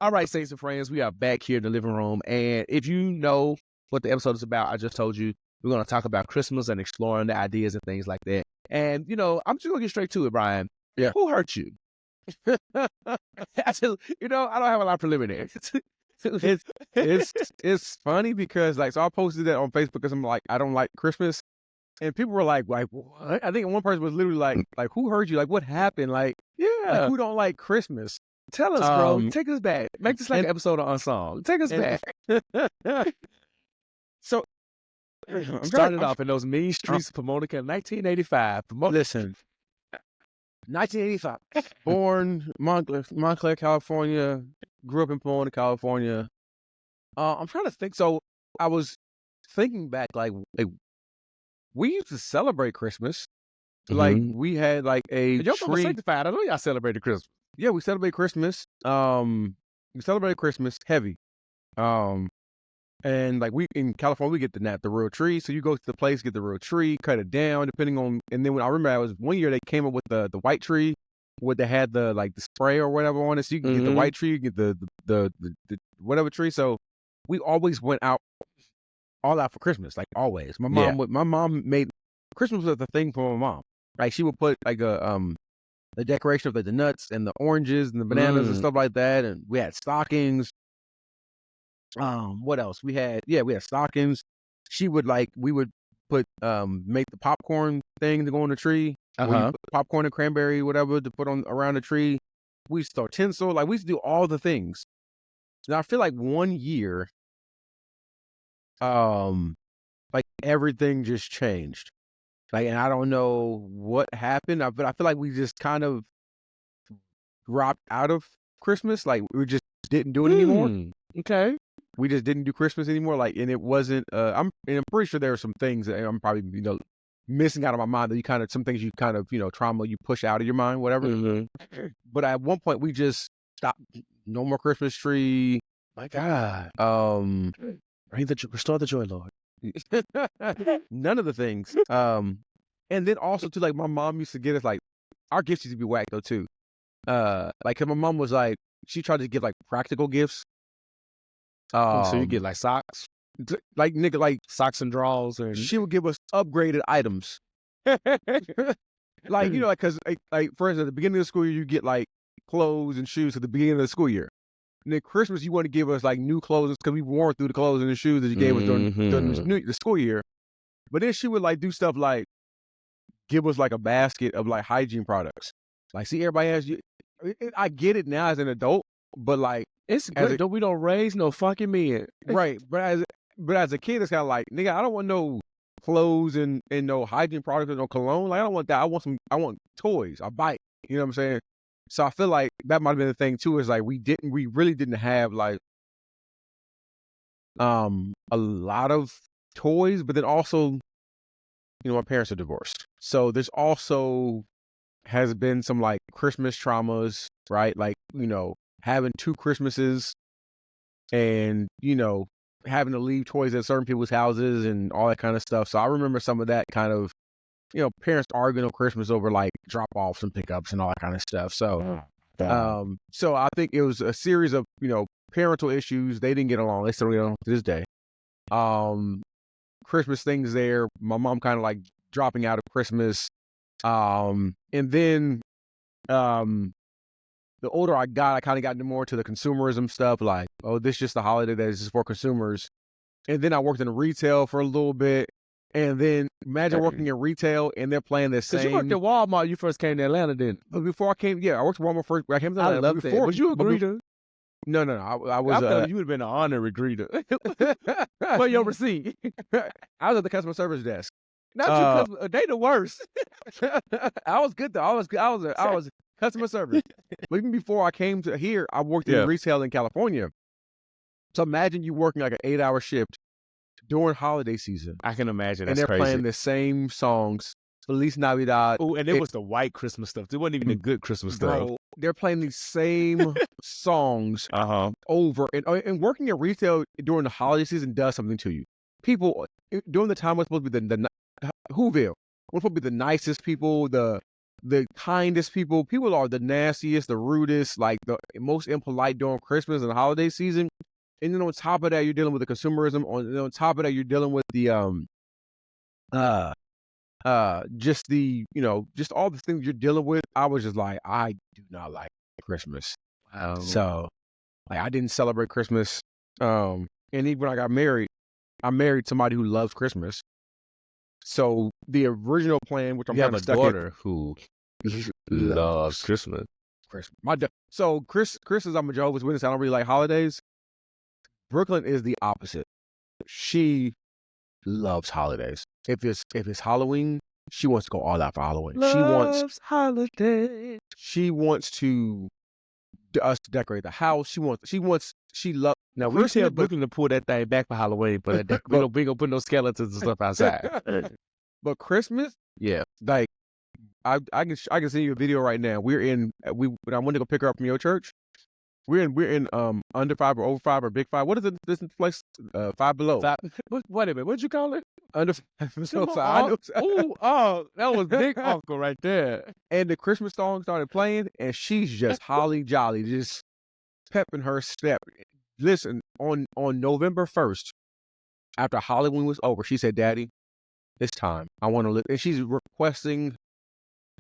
All right, saints and friends, we are back here in the living room. And if you know what the episode is about, I just told you we're going to talk about Christmas and exploring the ideas and things like that. And, I'm just going to get straight to it, Bryan. Yeah. Who hurt you? I don't have a lot of preliminaries. It's funny because so I posted that on Facebook because I'm like, I don't like Christmas. And people were like, what? I think one person was literally like, who hurt you? Like, what happened? Like, who don't like Christmas? Tell us, bro. Take us back. Make this like an episode of Unsung. Take us back. So, started off in those mean streets of Pomona, 1985. Listen, 1985. Born Montclair, California. Grew up in Pomona, California. I'm trying to think. So I was thinking back, like we used to celebrate Christmas. Like we had like a tree. Sanctified. I know y'all celebrated Christmas. Yeah, we celebrate Christmas. We celebrate Christmas heavy. And like we in California, we get the real tree. So you go to the place, get the real tree, cut it down, depending on. And then when I remember, I was one year they came up with the white tree, where they had the spray or whatever on it. So you can get the white tree, you get the whatever tree. So we always went out all out for Christmas, like always. My mom made Christmas was the thing for my mom. Like she would put like the decoration of the nuts and the oranges and the bananas and stuff like that. And we had stockings. What else? We had stockings. She would we would put make the popcorn thing to go on the tree. You put popcorn and cranberry, whatever, to put on around the tree. We used to throw tinsel. Like we used to do all the things. Now I feel like one year, like everything just changed. Like, and I don't know what happened, but I feel like we just kind of dropped out of Christmas. Like we just didn't do it anymore. Okay. We just didn't do Christmas anymore. Like, and it wasn't, I'm pretty sure there are some things that I'm probably, missing out of my mind that some things you kind of, trauma you push out of your mind, whatever. But at one point we just stopped. No more Christmas tree. My God. Restore the joy, Lord. None of the things. And then also too, like my mom used to get us our gifts used to be whack though too. 'Cause my mom was she tried to give practical gifts. So you get socks, socks and drawers, and she would give us upgraded items. Cause for instance, at the beginning of the school year, you get clothes and shoes at the beginning of the school year. And then Christmas, you want to give us new clothes because we worn through the clothes and the shoes that you gave us during the school year. But then she would do stuff give us a basket of hygiene products. See, everybody has you. I get it now as an adult, but it's good. We don't raise no fucking men, right? But as a kid, it's kind of nigga, I don't want no clothes and no hygiene products or no cologne. I don't want that. I want toys, a bike. You know what I'm saying? So I feel like that might have been the thing too. Is we really didn't have a lot of toys, but then also, my parents are divorced, so there's also has been some Christmas traumas, right? Having two Christmases and, having to leave toys at certain people's houses and all that kind of stuff. So I remember some of that kind of, parents arguing on Christmas over drop-offs and pickups and all that kind of stuff. So, so I think it was a series of, parental issues. They didn't get along. They still don't get along to this day. Christmas things there. My mom kind of dropping out of Christmas. And then, the older I got, I kind of got more to the consumerism stuff. This is just a holiday that is just for consumers. And then I worked in retail for a little bit. And then imagine working in retail and they're playing the same. Because you worked at Walmart when you first came to Atlanta, didn't you? But before I came, I worked at Walmart first. I came to Atlanta. I love that. Was you a greeter? No. I was. I thought you would have been an honorary greeter. For your receipt. I was at the customer service desk. Not you, they the worst. I was good though. I was customer service. But even before I came to here, I worked in retail in California. So imagine you working an 8-hour shift during holiday season. I can imagine. And they're crazy. Playing the same songs. Feliz Navidad. Oh, and it was the white Christmas stuff. It wasn't even the good Christmas stuff. They're playing these same songs over. And working in retail during the holiday season does something to you. People, during the time was supposed to be the Whoville. We're supposed to be the nicest people, the the kindest people. People are the nastiest, the rudest, like the most impolite during Christmas and the holiday season. And then on top of that, you're dealing with the consumerism. On top of that, you're dealing with the just the just all the things you're dealing with. I was just like, I do not like Christmas. Wow. So like I didn't celebrate Christmas. And even when I got married, I married somebody who loves Christmas. So the original plan, which I'm You have kind a of stuck daughter who loves Christmas. So Chris is, I'm a Jehovah's Witness. I don't really like holidays. Brooklyn is the opposite. She loves holidays. If it's Halloween, she wants to go all out for Halloween. Loves holidays. She wants to us to decorate the house. She loves. Now we tell Brooklyn to pull that thing back for Halloween, but we gonna put no skeletons and stuff outside. But Christmas, Yeah. like I can send you a video right now. When I went to go pick her up from your church. We're in under 5 or over 5 or big 5. What is it? This place 5 below. Wait a minute. What'd you call it? Under 5. So 5. Oh, that was Big Uncle right there. And the Christmas song started playing, and she's just holly jolly, just pepping her step. Listen, on November 1st, after Halloween was over, she said, "Daddy, it's time. I want to live." And she's requesting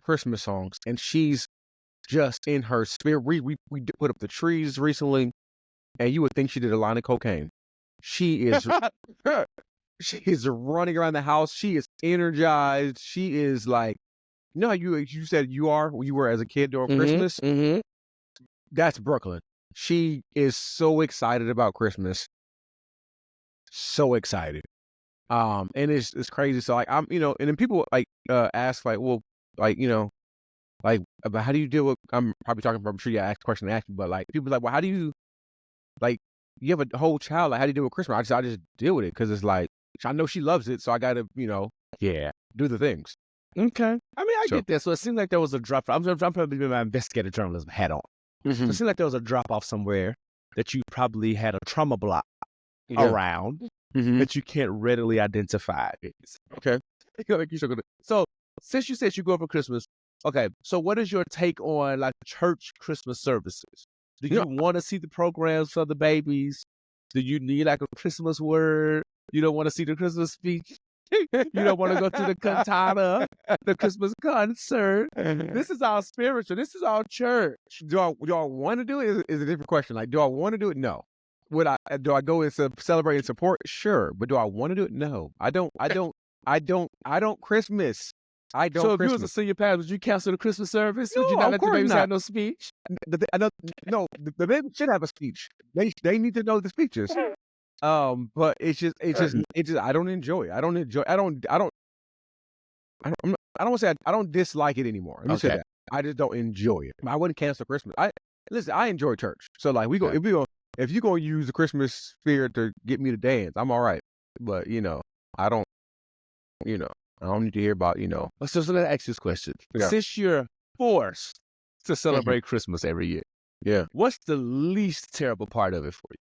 Christmas songs, and she's just in her spirit. We put up the trees recently, and you would think she did a line of cocaine. She is she is running around the house. She is energized. She is like, how you said you were as a kid during Christmas. Mm-hmm. That's Brooklyn. She is so excited about Christmas. So excited. And it's crazy. So like and then people like ask like, well, like like, about how do you deal with? I'm probably talking from. I'm sure you asked a question to ask me, but like people are like, well, how do you like? You have a whole child. Like, how do you deal with Christmas? I just deal with it because it's like I know she loves it, so I got to do the things. Okay. I mean, I get that. So it seemed like there was a drop. I'm probably doing my investigative journalism hat on. Mm-hmm. So it seemed like there was a drop off somewhere that you probably had a trauma block around that you can't readily identify. Okay. So since you said you go up for Christmas. Okay, so what is your take on like church Christmas services? Do you want to see the programs for the babies? Do you need like a Christmas word? You don't want to see the Christmas speech? You don't want to go to the cantata, the Christmas concert? This is all spiritual. This is all church. Do I want to do it? Is a different question. Like, do I want to do it? No. Do I go and celebrate and support? Sure, but do I want to do it? No, I don't. Christmas. I don't. So if Christmas. you was a senior pastor, would you cancel the Christmas service? No, would you not let the babies not. have no speech? No, the baby should have a speech. They need to know the speeches. But it's just I don't enjoy it. I don't want to say I don't dislike it anymore. Let me say that. I just don't enjoy it. I wouldn't cancel Christmas. I enjoy church. So like if you're gonna use the Christmas spirit to get me to dance, I'm all right. But I don't need to hear about, So let's ask this question. Yeah. Since you're forced to celebrate Christmas every year, what's the least terrible part of it for you?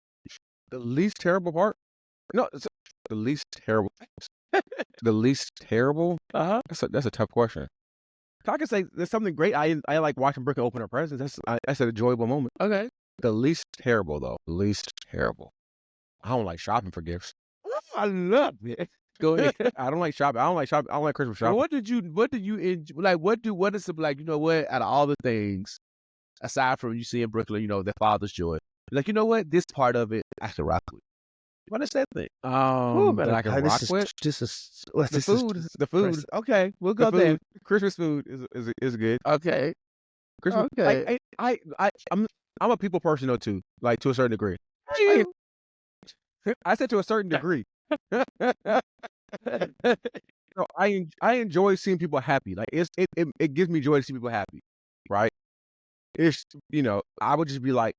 The least terrible part? No, the least terrible. The least terrible? That's a tough question. I can say there's something great. I like watching Brooke open her presents. That's an enjoyable moment. Okay. The least terrible though. The least terrible. I don't like shopping for gifts. I love it. Go ahead. I don't like shopping. I don't like Christmas shopping. Well, what did you enjoy? Like, what is it like? You know what? Out of all the things, aside from you seeing Brooklyn, the Father's Joy, like, you know what? This part of it, I can rock with. What is that thing? That I can rock with. The food. Okay, we'll go there. Christmas food is good. Okay. Christmas. Okay. I'm a people person though too, like to a certain degree. I said to a certain degree. I enjoy seeing people happy. Like it gives me joy to see people happy, right? It's I would just be like,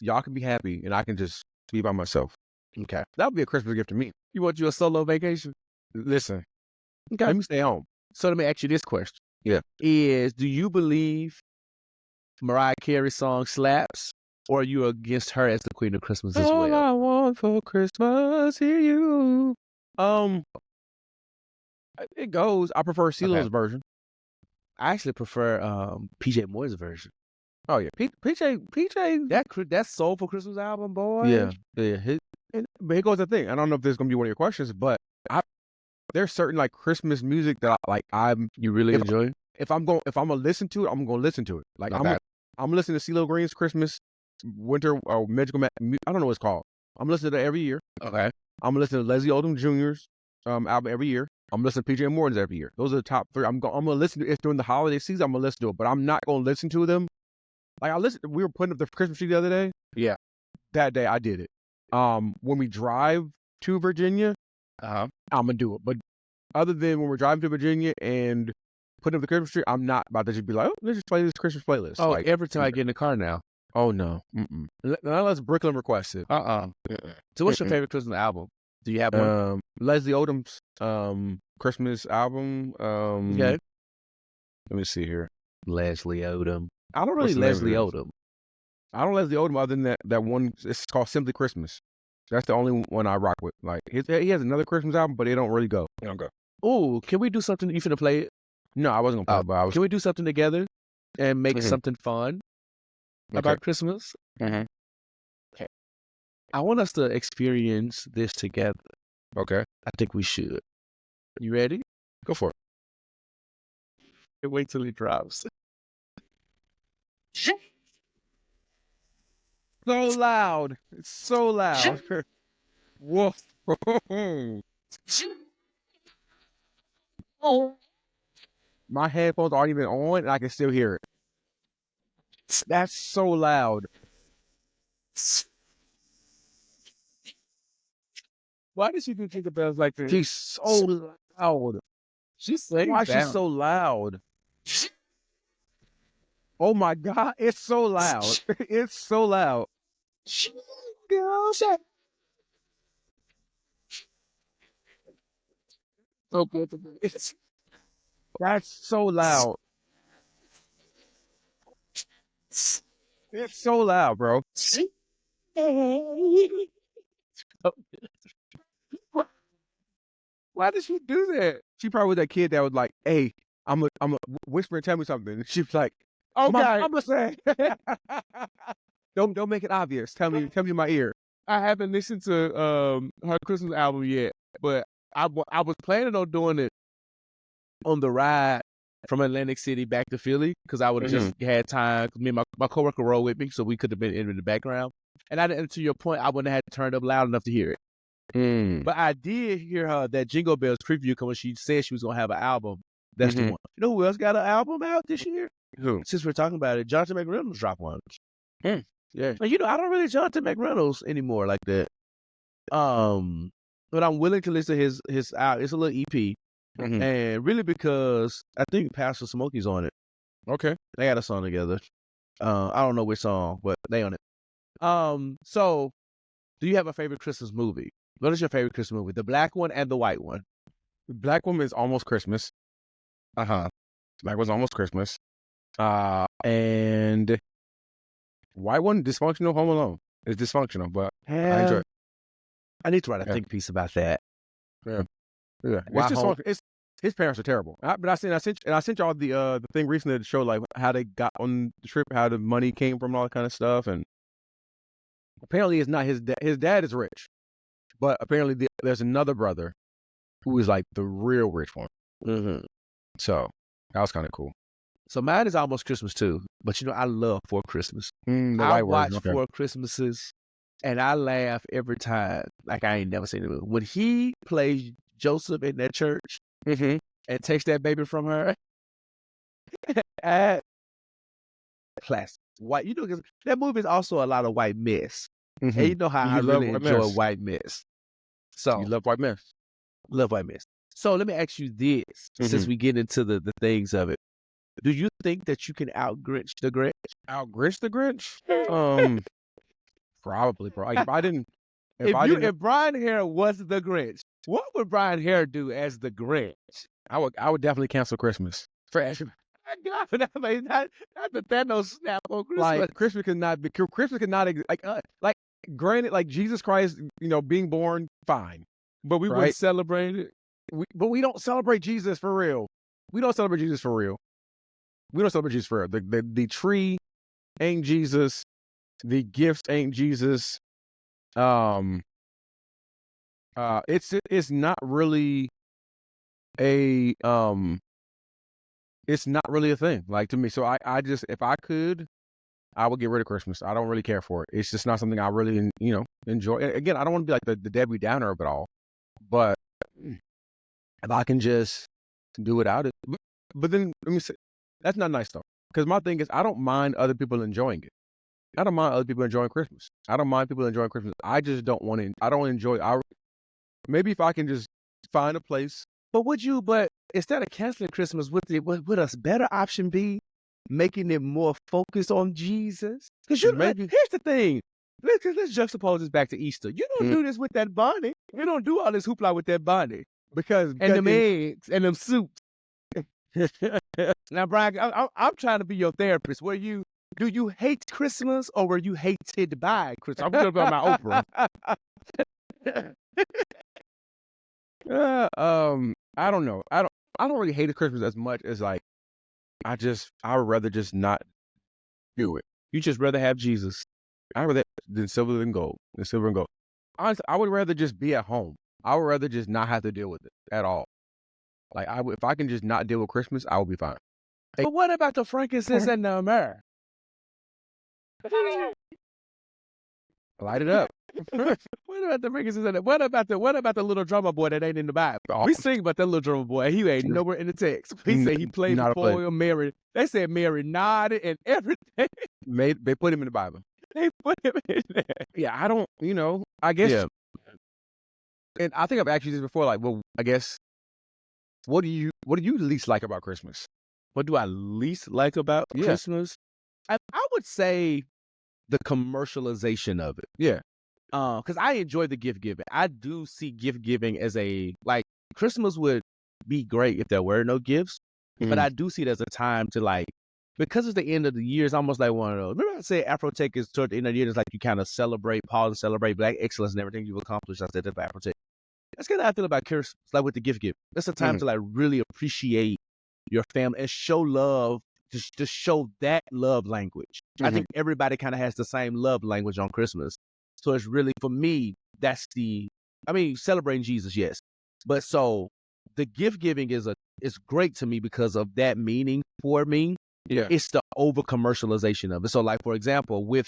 y'all can be happy and I can just be by myself. Okay, that would be a Christmas gift to me. You want you a solo vacation? Listen, okay, let me stay home. So let me ask you this question. Yeah, do you believe Mariah Carey's song slaps? Or are you against her as the Queen of Christmas as well? All I want for Christmas is you. It goes. I prefer CeeLo's version. I actually prefer PJ Morton's version. Oh yeah, PJ. That Soulful Christmas album, boy. Yeah. But here goes the thing. I don't know if this is gonna be one of your questions, but there's certain like Christmas music that You really enjoy? if I'm gonna listen to it, I'm gonna listen to it. Like Okay. I'm listening to CeeLo Green's Christmas, Winter, or Magical. I don't know what it's called. I'm listening to it every year. Okay. I'm listening to Leslie Odom Jr.'s album every year. I'm listening to PJ Morton's every year. Those are the top 3. I'm gonna listen to it during the holiday season. I'm gonna listen to it, but I'm not gonna listen to them. Like we were putting up the Christmas tree the other day. Yeah. That day I did it. When we drive to Virginia, I'm gonna do it. But other than when we're driving to Virginia and putting up the Christmas tree, I'm not about to just be like, oh, let's just play this Christmas playlist. Oh, like, every time I get in the car now. Oh no. Unless Brooklyn requests it. So what's your favorite Christmas album? Do you have one? Leslie Odom's Christmas album. Okay. Let me see here. Leslie Odom. I don't really Leslie Odom. I don't Leslie Odom other than that one. It's called Simply Christmas. That's the only one I rock with. Like he has another Christmas album, but it don't really go. It don't go. Oh, can we do something? You finna play it? No, I wasn't gonna play it. But Can we do something together and make something fun about Christmas? Okay. I want us to experience this together. Okay. I think we should. You ready? Go for it. Wait till it drops. So loud. It's so loud. Woof. My headphones aren't even on and I can still hear it. That's so loud. Why did she do Jingle Bells like this? She's so loud. She's saying Why is she so loud? Oh my God, it's so loud. It's so loud. That's so loud. It's so loud, bro. Why did she do that? She probably was that kid that was like, "Hey, I'm a whisper and tell me something." She was like, Okay. I'm gonna say, don't make it obvious. Tell me in my ear. I haven't listened to her Christmas album yet, but I was planning on doing it on the ride from Atlantic City back to Philly because I would have just had time. Cause me and my coworker rode with me, so we could have been in the background. And to your point, I wouldn't have had to turn it up loud enough to hear it. But I did hear her that Jingle Bells preview come when she said she was gonna have an album. That's the one. You know who else got an album out this year? Who? Since we're talking about it, Jonathan McReynolds dropped one. Yeah. And I don't really Jonathan McReynolds anymore like that. But I'm willing to listen to his out. It's a little EP, and really because I think Pastor Smokey's on it. Okay. They got a song together. I don't know which song, but they on it. So do you have a favorite Christmas movie? What is your favorite Christmas movie? The black one and the white one? The black one is Almost Christmas. Black one's Almost Christmas. And white one, Dysfunctional Home Alone. It's dysfunctional, but I enjoy it. I need to write a think piece about that. Yeah. It's his parents are terrible. But I sent y'all the thing recently to show like how they got on the trip, how the money came from, all that kind of stuff, and apparently it's not his dad. His dad is rich, but apparently there's another brother who is like the real rich one. So that was kind of cool. So mine is Almost Christmas too, but I love Four Christmas. I watch Four Christmases, and I laugh every time like I ain't never seen the movie. When he plays Joseph in that church and takes that baby from her, classic. White, because that movie is also a lot of white mess, and you know how I really enjoy white mess. So you love white mess. Love white mess. So let me ask you this, since we get into the things of it. Do you think that you can out-Grinch the Grinch? Out-Grinch the Grinch? Probably, bro. Like, if Bryan Hair was the Grinch, what would Bryan Hair do as the Grinch? I would definitely cancel Christmas. Not the Thanos snap on Christmas. Like Christmas could not like granted, like Jesus Christ, being born, fine, but we wouldn't celebrate it. But we don't celebrate Jesus for real. We don't celebrate Jesus for real. We don't celebrate Jesus for real. The tree ain't Jesus. The gifts ain't Jesus. It's not really a it's not really a thing, like, to me. So I just, if I could, I would get rid of Christmas. I don't really care for it. It's just not something I really, enjoy. Again, I don't want to be like the Debbie Downer of it all, but if I can just do without it. But then let me say, that's not nice though, because my thing is, I don't mind other people enjoying it. I don't mind other people enjoying Christmas. I don't mind people enjoying Christmas. I just don't want to. I don't enjoy. Maybe if I can just find a place. But instead of canceling Christmas, would a better option be making it more focused on Jesus? Because here's the thing. Let's juxtapose this back to Easter. You don't do this with that bunny. You don't do all this hoopla with that bunny. Because and them eggs and them soups. Now, Bryan, I'm trying to be your therapist. Do you hate Christmas or were you hated by Christmas? I'm gonna go to my Oprah. I don't know. I don't really hate Christmas as much as, like, I would rather just not do it. You just rather have Jesus. I rather than silver and gold. Honestly, I would rather just be at home. I would rather just not have to deal with it at all. Like, if I can just not deal with Christmas, I will be fine. But what about the frankincense and the myrrh? Light it up. What about the frankincense and what about the little drummer boy that ain't in the Bible? Oh. We sing about that little drummer boy. He ain't nowhere in the text. He said he played before Mary. They said Mary nodded and everything. They put him in the Bible. They put him in there. Yeah, I don't. I guess. Yeah. And I think I've asked you this before. Like, well, I guess. What do you least like about Christmas? What do I least like about Christmas? I would say the commercialization of it. Yeah. Because I enjoy the gift giving. I do see gift giving as Christmas would be great if there were no gifts, but I do see it as a time to because it's the end of the year, it's almost like one of those. Remember I said Afrotech is toward the end of the year, it's like you kind of pause and celebrate Black excellence and everything you've accomplished. I said that for Afrotech. That's kind of how I feel about Christmas, like with the gift giving. It's a time to really appreciate your family and show love, to show that love language. I think everybody kind of has the same love language on Christmas. So it's really, for me, celebrating Jesus, yes. But so the gift giving is great to me because of that meaning for me. Yeah. It's the over commercialization of it. So for example, with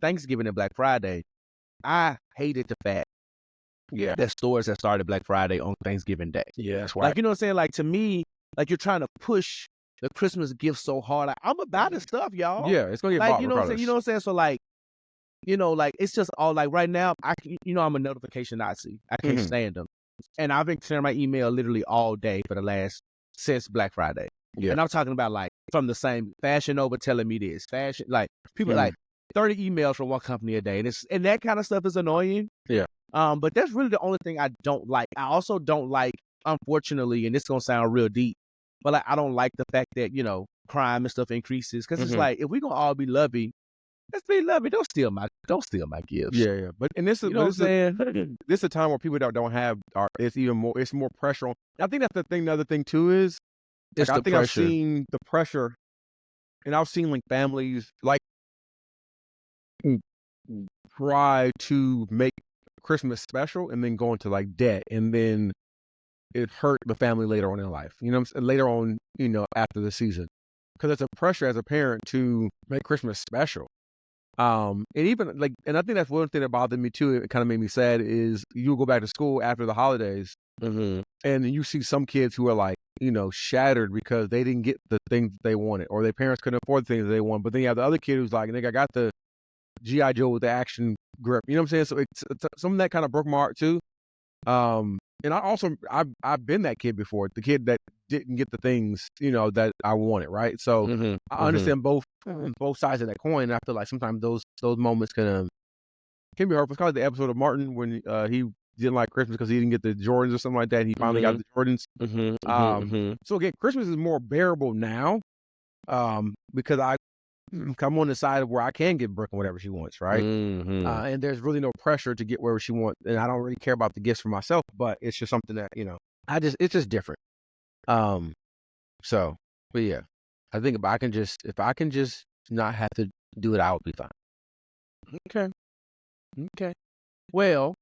Thanksgiving and Black Friday, I hated the fact that stores that started Black Friday on Thanksgiving Day. Yeah, that's why. You know what I'm saying? To me, you're trying to push the Christmas gift so hard. I'm about the stuff, y'all. Yeah, it's gonna get bought. You know what I'm saying? You know what I'm saying? So it's just all right now. I'm a notification Nazi. I can't stand them, and I've been clearing my email literally all day since Black Friday. Yeah, and I'm talking about from the same Fashion Nova telling me this fashion, people 30 emails from one company a day, and that kind of stuff is annoying. Yeah. But that's really the only thing I don't like. I also don't like, unfortunately, and this is gonna sound real deep, but I don't like the fact that crime and stuff increases, because it's if we're gonna all be loving, let's be loving. Don't steal my gifts. Yeah. But this is what I'm saying. This is a time where people that don't have it's even more. It's more pressure on. I think that's the thing. The other thing too is it's I the think pressure. I've seen the pressure, and I've seen families try to make Christmas special and then go into debt, and then it hurt the family later on in life. You know what I'm saying? Later on, after the season, because it's a pressure as a parent to make Christmas special. And even and I think that's one thing that bothered me too. It kind of made me sad is you go back to school after the holidays, and you see some kids who are shattered because they didn't get the things they wanted, or their parents couldn't afford the things that they want. But then you have the other kid who's nigga, I got the G.I. Joe with the action grip. You know what I'm saying? So it's some of that kind of broke my heart too. And I've been that kid before, the kid that didn't get the things, that I wanted, right? So I understand both sides of that coin. And I feel like sometimes those moments can be hurtful. It's kind of the episode of Martin when he didn't like Christmas because he didn't get the Jordans or something like that. And he finally got the Jordans. So again, Christmas is more bearable now because I'm on the side of where I can get Brooke whatever she wants, right? And there's really no pressure to get wherever she wants, and I don't really care about the gifts for myself, but it's just something that it's just different. But yeah, I think if I can just not have to do it, I would be fine. Okay. Well,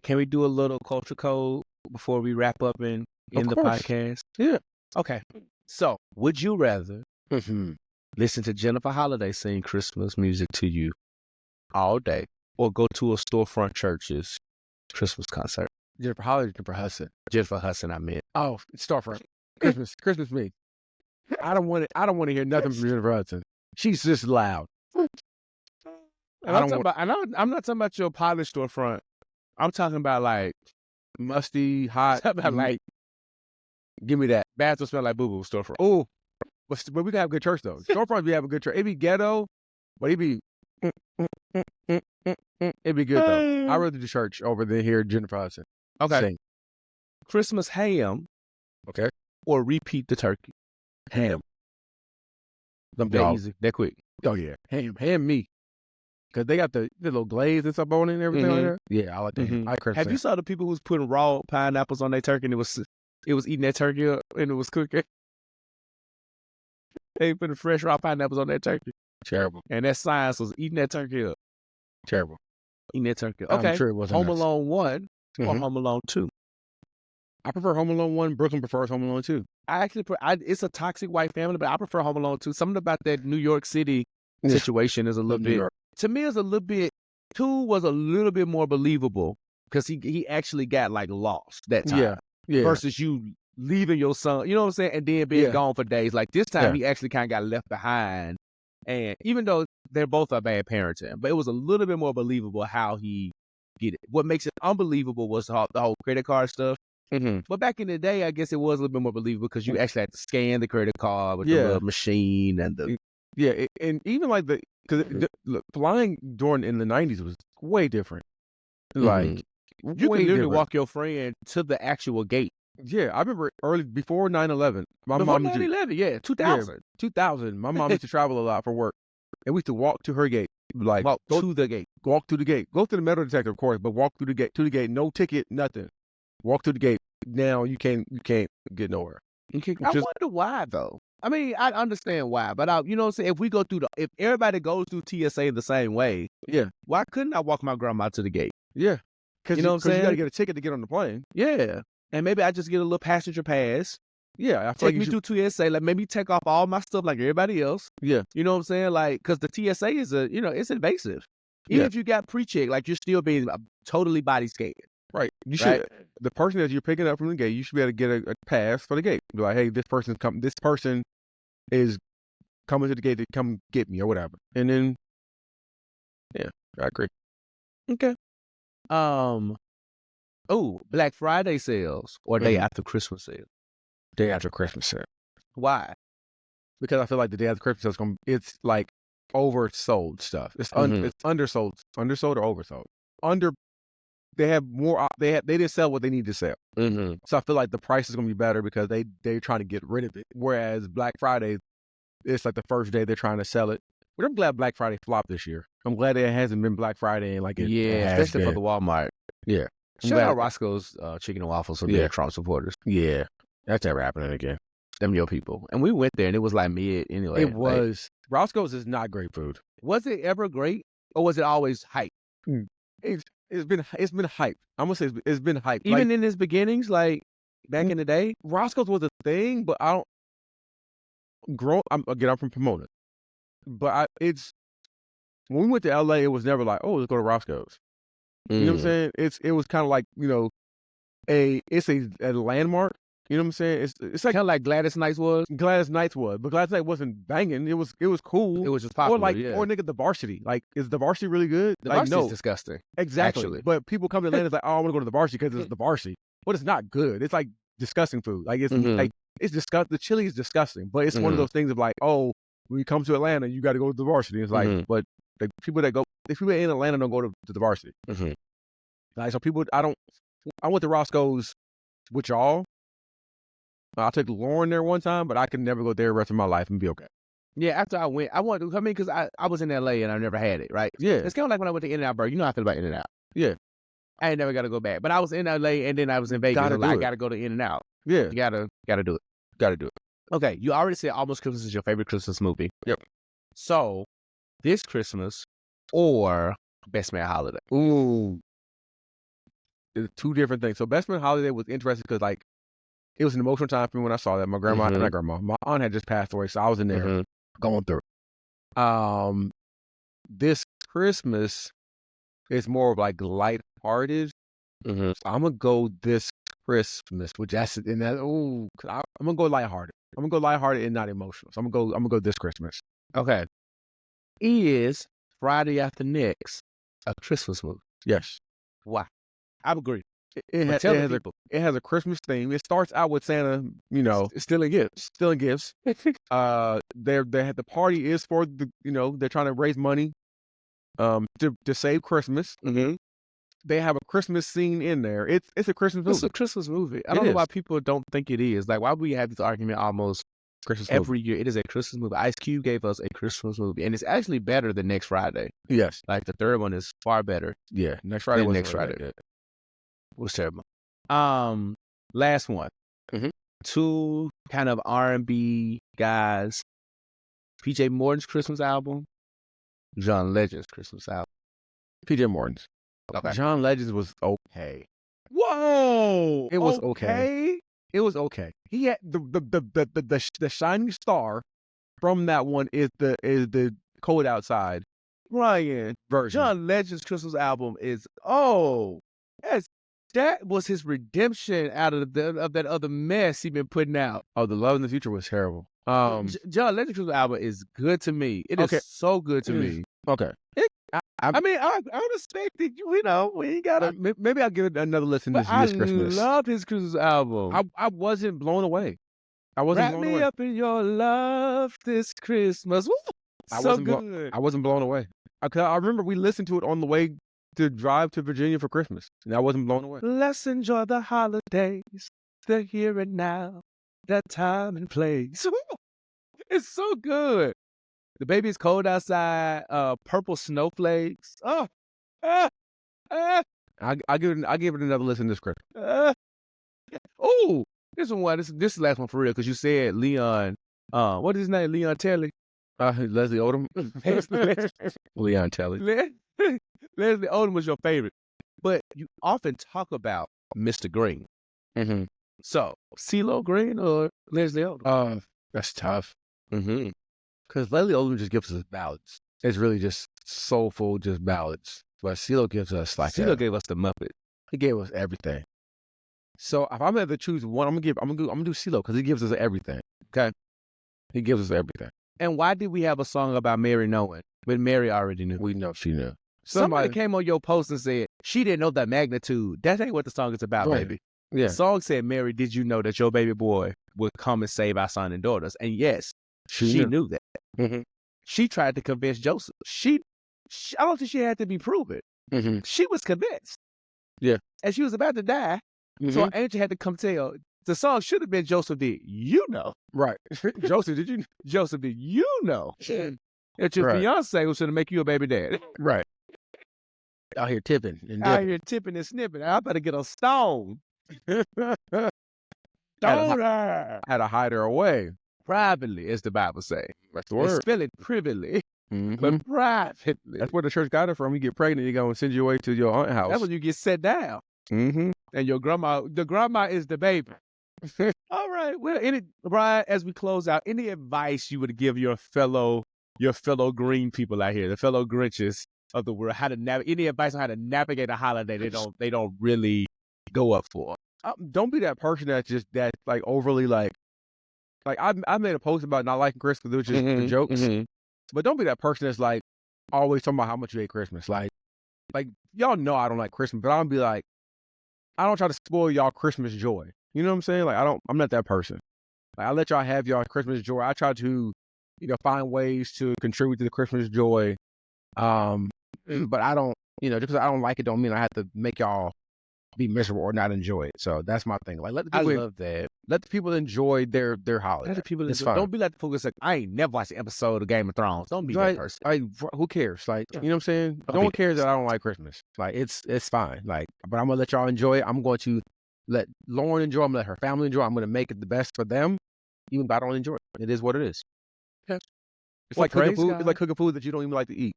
can we do a little culture code before we wrap up and end the podcast? Yeah. Okay. So, would you rather listen to Jennifer Holliday sing Christmas music to you all day, or go to a storefront church's Christmas concert? Jennifer Holliday, Jennifer Hudson. Jennifer Hudson, I meant. Oh, storefront. Christmas me. I don't want to hear nothing from Jennifer Hudson. She's just loud. And I'm not talking about your polished storefront. I'm talking about like musty, hot. About like, give me that. Bathroom smell like boo boo storefront. Oh, but we can have good church though. Storefronts we have a good church. It be ghetto, but it be it'd be good though. I rather do church over than hear Jennifer Hudson. Okay. Sing. Christmas ham. Okay. Or repeat the turkey. Ham. They're easy. They're quick. Oh yeah. Ham me. Cause they got the little glaze and stuff on it and everything like that. Yeah, I like that. I like Christmas. Have you saw the people who's putting raw pineapples on their turkey and it was eating that turkey up and it was cooking? They putting fresh raw pineapples on that turkey. Terrible. And that science was eating that turkey up. Terrible. Eating that turkey up. Okay. I'm sure it wasn't. Home Alone 1 or Home Alone 2? I prefer Home Alone 1. Brooklyn prefers Home Alone 2. I actually it's a toxic white family, but I prefer Home Alone 2. Something about that New York City situation is a little bit. To me, it's a little bit. 2 was a little bit more believable because he actually got like lost that time. Yeah. Versus you leaving your son, you know what I'm saying, and then being gone for days. Like this time, he actually kind of got left behind. And even though they're both a bad parenting, but it was a little bit more believable how he did it. What makes it unbelievable was the whole credit card stuff. But back in the day, I guess it was a little bit more believable because you actually had to scan the credit card with the little machine and the. Yeah, and even like look, flying during in the 90s was way different. Like you could literally walk your friend to the actual gate. Yeah, I remember before 9/11. Before 9/11, 2000. Yeah, 2000. My mom used to travel a lot for work, and we used to walk to her gate. Like walk to the gate. Walk through the gate. Go to the metal detector, of course, but walk through the gate. To the gate, no ticket, nothing. Walk through the gate. Now you can't get nowhere. I wonder why though. I mean, I understand why, but you know what I'm saying? If we go through if everybody goes through TSA the same way, why couldn't I walk my grandma to the gate? Yeah. Because you know what I'm saying? You got to get a ticket to get on the plane. Yeah. And maybe I just get a little passenger pass. Yeah. Take me through TSA. Like maybe take off all my stuff like everybody else. Yeah. You know what I'm saying? Like, because the TSA is it's invasive. Even if you got pre-check, like you're still being totally body scanned. Right. You should. The person that you're picking up from the gate, you should be able to get a pass for the gate. Be like, hey, this person is coming to the gate to come get me or whatever. And then, I agree. Okay. Black Friday sales or day after Christmas sale? Day after Christmas sale. Why? Because I feel like the day after Christmas sale it's like oversold stuff. It's undersold or oversold. They have more. They didn't sell what they need to sell. So I feel like the price is going to be better because they're trying to get rid of it. Whereas Black Friday, it's like the first day they're trying to sell it. But I'm glad Black Friday flopped this year. I'm glad it hasn't been Black Friday and like it has especially been. for the Walmart. Yeah. Shout out Roscoe's Chicken and Waffles for being Trump supporters. Yeah, that's ever happening again. Them your people. And we went there and it was like mid anyway. It was. Roscoe's is not great food. Was it ever great or was it always hype? It's been hyped. I'm gonna say it's been hyped. Even in its beginnings, like back in the day, Roscoe's was a thing, but I don't I'm from Pomona, but when we went to LA, it was never like, oh, let's go to Roscoe's. You know what I'm saying? It was kind of like it's a landmark. You know what I'm saying? It's like kind of like Gladys Knights was. Gladys Knights was, but Gladys Knights wasn't banging. It was cool. It was just popular. Or nigga, the Varsity. Like, is the Varsity really good? The Varsity is disgusting. Exactly. Actually. But people come to Atlanta, it's like, oh, I want to go to the Varsity because it's the Varsity. But it's not good. It's like disgusting food. Like it's like it's disgusting. The chili is disgusting. But it's one of those things of like, oh, when you come to Atlanta, you got to go to the Varsity. It's like, but the people in Atlanta don't go to the Varsity. Like so, I went to Roscoe's with y'all. I took Lauren there one time, but I could never go there the rest of my life and be okay. Yeah, after I went, because I was in LA and I never had it, right? Yeah. It's kind of like when I went to In-N-Out Burger. You know how I feel about In-N-Out. Yeah. I ain't never got to go back. But I was in LA and then I was in Vegas. I got to go to In-N-Out. Yeah. You gotta do it. Got to do it. Okay, you already said Almost Christmas is your favorite Christmas movie. Yep. So, this Christmas or Best Man Holiday? Ooh. It's two different things. So Best Man Holiday was interesting because, like, it was an emotional time for me when I saw that. My grandma, not grandma, my aunt had just passed away, so I was in there going through it. This Christmas is more of like lighthearted. So I'm gonna go this Christmas, which that's in that. I'm gonna go lighthearted. I'm gonna go lighthearted and not emotional. So I'm gonna go this Christmas. Okay. Is Friday After Next a Christmas movie? Yes. Why? I agree. It has a Christmas theme. It starts out with Santa, Stealing gifts. The party is for they're trying to raise money, to save Christmas. They have a Christmas scene in there. It's a Christmas movie. It's a Christmas movie. I don't know why people don't think it is. Like, why we have this argument almost Christmas every year? It is a Christmas movie. Ice Cube gave us a Christmas movie, and it's actually better than Next Friday. Yes. Like, the third one is far better. Yeah. Next Friday was Next Friday. It was terrible. Last one. Two kind of R&B guys. PJ Morton's Christmas album. John Legend's Christmas album. PJ Morton's. Okay. John Legend's was okay. Whoa! It was okay. It was okay. He had the shining star from that one is the Cold Outside Bryan version. John Legend's Christmas album is that was his redemption out of that other mess he been putting out. Oh, The Love in the Future was terrible. John Legend's Christmas album is good to me. It is so good to me. Okay. I respect it. We ain't gotta. Maybe I'll give it another listen this Christmas. I love his Christmas album. I wasn't blown away. I wasn't blown away. Wrap me up in your love this Christmas. Woo! Good. I wasn't blown away. I remember we listened to it on the way to drive to Virginia for Christmas, and I wasn't blown away. Let's enjoy the holidays, the here and now, that time and place. It's so good. The Baby Is Cold Outside, Purple Snowflakes. I give it another listen this Christmas. This one. This is the last one for real because you said Leon. What is his name? Leon Telly. Leslie Odom. Leon Telly. Leslie Odom was your favorite, but you often talk about Mr. Green. So, CeeLo Green or Leslie Odom? That's tough. Because Leslie Odom just gives us ballads. It's really just soulful, just ballads. But CeeLo gives us CeeLo gave us the Muppet. He gave us everything. So if I'm gonna have to choose one, I'm gonna do CeeLo because he gives us everything. Okay, he gives us everything. And why did we have a song about Mary knowing when Mary already knew? We know she knew. Somebody came on your post and said she didn't know the magnitude. That ain't what the song is about, baby. Yeah. The song said, "Mary, did you know that your baby boy would come and save our son and daughters?" And yes, she knew that. She tried to convince Joseph. I don't think she had to be proven. She was convinced. Yeah. And she was about to die. So an angel had to come tell. The song should have been Joseph, did you know? Right. Joseph, did you? Joseph, did you know that your fiance was going to make you a baby daddy? Right. Out here tipping and out here tipping and snipping. I better get a stone. Had to hide her away. Privately, as the Bible say. That's the word. They spell it privily, but privately. That's where the church got it from. You get pregnant, you're going to send you away to your aunt's house. That's when you get set down. And your grandma, the grandma is the baby. All right. Well, Bryan, as we close out, any advice you would give your fellow green people out here, the fellow Grinches of the world, any advice on how to navigate a holiday they don't really go up for? Don't be that person that's just that like overly like I made a post about not liking Christmas, which is the jokes. But don't be that person that's like always talking about how much you hate Christmas. Like y'all know I don't like Christmas, but I'll be like, I don't try to spoil y'all Christmas joy. You know what I'm saying? Like I'm not that person. Like I let y'all have y'all Christmas joy. I try to, find ways to contribute to the Christmas joy. But I don't, just because I don't like it don't mean I have to make y'all be miserable or not enjoy it. So that's my thing. Like let the people love that. Let the people enjoy their holiday. Let the people enjoy. Don't be like the focus like I ain't never watched an episode of Game of Thrones. Don't be that person. Who cares? Like you know what I'm saying? No one cares that I don't like Christmas. Like it's fine. Like, but I'm gonna let y'all enjoy it. I'm going to let Lauren enjoy. I'm gonna let her family enjoy. I'm gonna make it the best for them. even if I don't enjoy it. It is what it is. Yeah. It's Well, like cooking praise food. God. It's like cooking food that you don't even like to eat.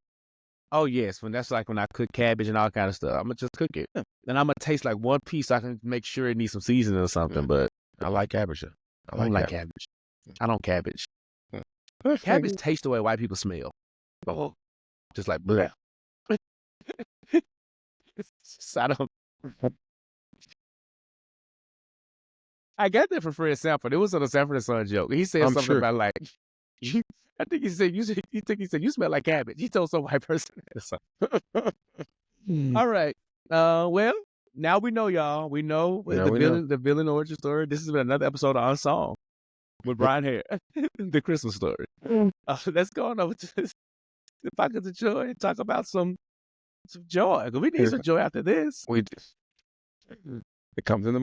Oh yes, when that's like when I cook cabbage and all kind of stuff. I'm gonna just cook it, and I'm gonna taste like one piece. So I can make sure it needs some seasoning or something. But I like cabbage. I don't like cabbage. I don't cabbage. Cabbage. Cabbage tastes the way white people smell. Oh, Just like bleh. I don't. I got that from Fred Sanford. It was on a Sanford and Son joke. He said I'm something sure. about like, I think he said you smell like cabbage. He told some white person that or something. All right. Well, now we know, y'all. We know Now the we villain, the villain origin story. This has been another episode of Unsong with Bryan here, the Christmas story. Let's go on over to the pockets of joy and talk about some joy. 'Cause we need some joy after this. We it comes in the